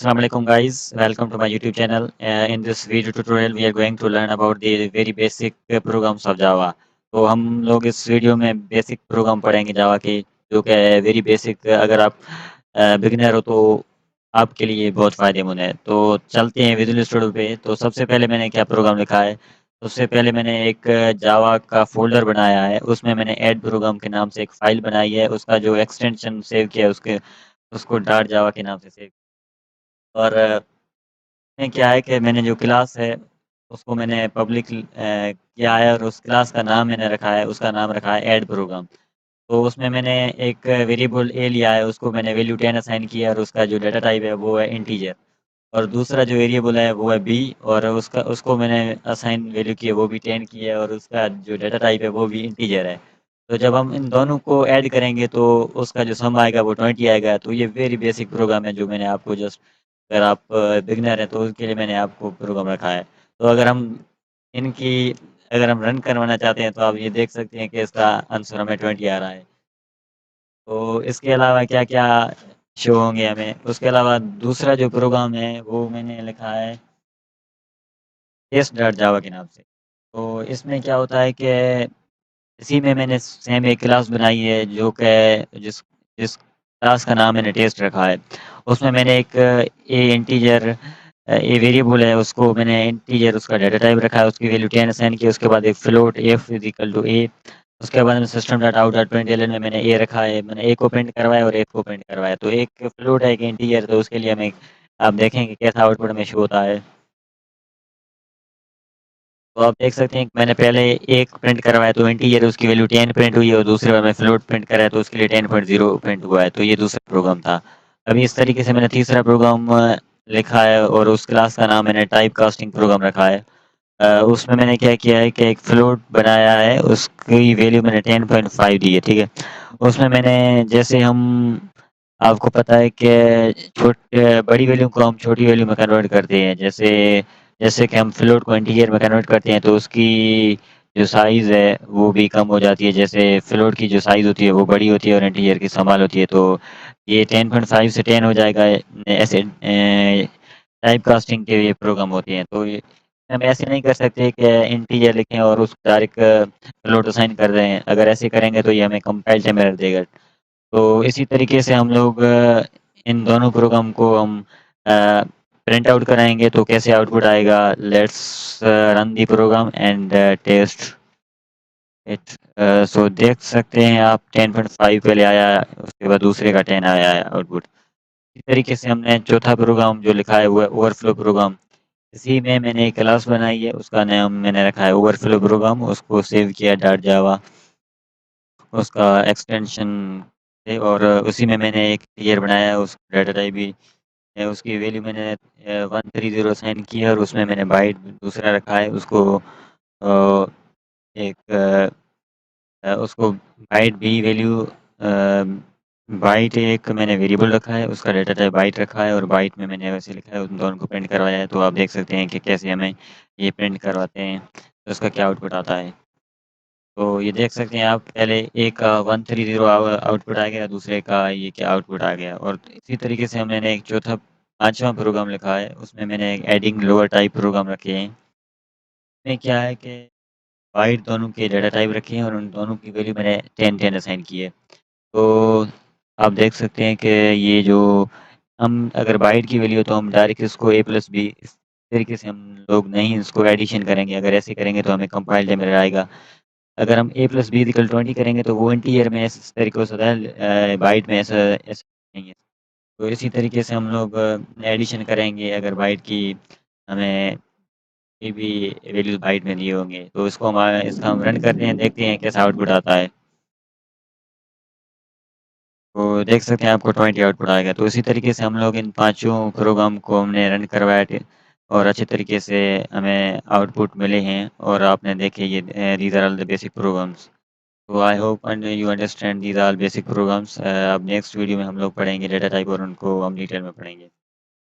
Assalamu alaikum guys, welcome to my YouTube channel. In this video tutorial we are going to learn about the very basic programs of Java. तो हम लोग इस video में basic programme पढ़ेंगे जावा के, जो कि वेरी बेसिक। अगर आप बिगिनर हो तो आपके लिए बहुत फ़ायदेमंद है। तो चलते हैं विजुअल स्टूडियो पे। तो सबसे पहले मैंने क्या प्रोग्राम लिखा है, उससे पहले मैंने एक जावा का फ़ोल्डर बनाया है, उसमें मैंने ऐड प्रोग्राम के नाम से एक फ़ाइल बनाई है, उसका जो एक्सटेंशन सेव किया है उसको डॉट जावा के नाम से सेव। और में क्या है कि मैंने जो क्लास है उसको मैंने पब्लिक किया है, और उस क्लास का नाम मैंने रखा है, उसका नाम रखा है ऐड प्रोग्राम। तो उसमें मैंने एक वेरिएबल ए लिया है, उसको मैंने वैल्यू 10 असाइन किया, और उसका जो डाटा टाइप है वो है इंटीजर। और दूसरा जो वेरिएबल है वो है बी, और उसको मैंने असाइन वैल्यू की है, वो भी 10 की है, और उसका जो डाटा टाइप है वो भी इंटीजर है। तो जब हम इन दोनों को ऐड करेंगे तो उसका जो सम आएगा वो 20 आएगा। तो ये वेरी बेसिक प्रोग्राम है जो मैंने आपको जस्ट, अगर आप बिगिनर हैं तो उसके लिए मैंने आपको प्रोग्राम रखा है। तो इनकी अगर हम रन करवाना चाहते हैं तो आप ये देख सकते हैं कि इसका आंसर हमें 20 आ रहा है। तो इसके अलावा क्या-क्या शो होंगे हमें, उसके अलावा दूसरा जो प्रोग्राम है वो मैंने लिखा है टेस्ट डॉट जावा के नाम से। तो इसमें क्या होता है कि इसी में मैंने सेम एक क्लास बनाई है जो कि जिस जिस क्लास का नाम मैंने टेस्ट रखा है। उसमें मैंने एक ए वेरिएबल है, उसको मैंने इंटीजर उसका डाटा टाइप रखा है, उसकी वैल्यू 10 असाइन की, उसके बाद एक float f is equal to a. उसके बाद में system dot out dot println में मैंने ए रखा है, मैंने ए को प्रिंट करवाया और एफ को प्रिंट करवाया। तो एक फ्लोट है, एक इंटीजर, तो उसके लिए हमें आप देखेंगे कैसा आउटपुट में शो होता है। तो आप देख सकते हैं कि मैंने पहले एक प्रिंट करवाया तो इंटीजर उसकी वैल्यू 10 प्रिंट हुई, और दूसरे बार मैं फ्लोट प्रिंट कराया तो उसके लिए 10.0 प्रिंट हुआ है। तो ये दूसरा प्रोग्राम था। अभी इस तरीके से मैंने तीसरा प्रोग्राम लिखा है, और उस क्लास का नाम मैंने टाइप कास्टिंग प्रोग्राम रखा है। उसमें मैंने क्या किया है कि एक फ्लोट बनाया है, उसकी वैल्यू मैंने 10.5 दी है, ठीक है। उसमें मैंने, जैसे हम, आपको पता है कि बड़ी वैल्यू को हम छोटी वैल्यू में कन्वर्ट करते हैं, जैसे जैसे कि हम फ्लोट को इंटीजर में कन्वर्ट करते हैं तो उसकी जो साइज़ है वो भी कम हो जाती है। जैसे फ्लोट की जो साइज़ होती है वो बड़ी होती है और इंटीजर की स्मॉल होती है। तो ये 10.5 से 10 हो जाएगा। ऐसे टाइप कास्टिंग के ये प्रोग्राम होते हैं। तो ये हम ऐसे नहीं कर सकते कि इंटीजर लिखें और उसको डायरेक्ट फ्लोट असाइन कर दें। अगर ऐसे करेंगे तो ये हमें कंपाइल टाइम एरर देगा। तो इसी तरीके से हम लोग इन दोनों प्रोग्राम को हम प्रिंट आउट कराएँगे तो कैसे आउटपुट आएगा। Let's run the program and test it. So देख सकते हैं आप 10.5 पहले आया, उसके बाद दूसरे का 10 आया है आउटपुट। इसी तरीके से हमने चौथा प्रोग्राम जो लिखा है वो है ओवरफ्लो प्रोग्राम। इसी में मैंने एक क्लास बनाई है, उसका नाम मैंने रखा है ओवरफ्लो प्रोग्राम, उसको सेव किया डॉट जावा, उसका एक्सटेंशन है, और उसी में मैंने एक टियर बनाया है, उस डाटा टाइप भी है, उसकी वैल्यू मैंने 130 असाइन की है, और उसमें मैंने बाइट दूसरा रखा है, अ, एक उसको बाइट भी वैल्यू बाइट एक मैंने वेरिएबल रखा है, उसका डाटा टाइप बाइट रखा है, और बाइट में मैंने वैसे लिखा है, उन दोनों को प्रिंट करवाया है। तो आप देख सकते हैं कि कैसे हमें ये प्रिंट करवाते हैं, तो उसका क्या आउटपुट आता है। तो ये देख सकते हैं आप, पहले एक का 130 आउटपुट आ गया, दूसरे का ये क्या आउटपुट आ गया। और इसी तरीके से मैंने एक चौथा पाँचवां प्रोग्राम लिखा है, उसमें मैंने एक एडिंग लोअर टाइप प्रोग्राम रखे हैं। इसमें क्या है कि बाइट दोनों के डाटा टाइप रखे हैं, और उन दोनों की वैल्यू मैंने 10-10 असाइन की है। तो आप देख सकते हैं कि ये जो हम अगर बाइट की वैल्यू, तो हम डायरेक्ट इसको ए प्लस बी, इस तरीके से हम लोग नहीं इसको एडिशन करेंगे। अगर ऐसे करेंगे तो हमें कंपाइल टाइम एरर आएगा। अगर हम ए प्लस बी इक्वल 20 करेंगे तो वो इंटीजर में इस तरीके से होता है, बाइट में ऐसा ऐसा नहीं है। तो इसी तरीके से हम लोग एडिशन करेंगे, अगर बाइट की हमें कोई भी वैल्यू बाइट में दिए होंगे तो इसका हम रन करते हैं, देखते हैं कैसा आउटपुट आता है। तो देख सकते हैं आपको 20 आउटपुट आएगा। तो इसी तरीके से हम लोग इन पाँचों प्रोग्राम को हमने रन करवाया थे, और अच्छे तरीके से हमें आउटपुट मिले हैं, और आपने देखे ये these are all the basic programs. तो I hope and you understand these are basic programs. अब नेक्स्ट वीडियो में हम लोग पढ़ेंगे डेटा टाइप, और उनको हम डिटेल में पढ़ेंगे।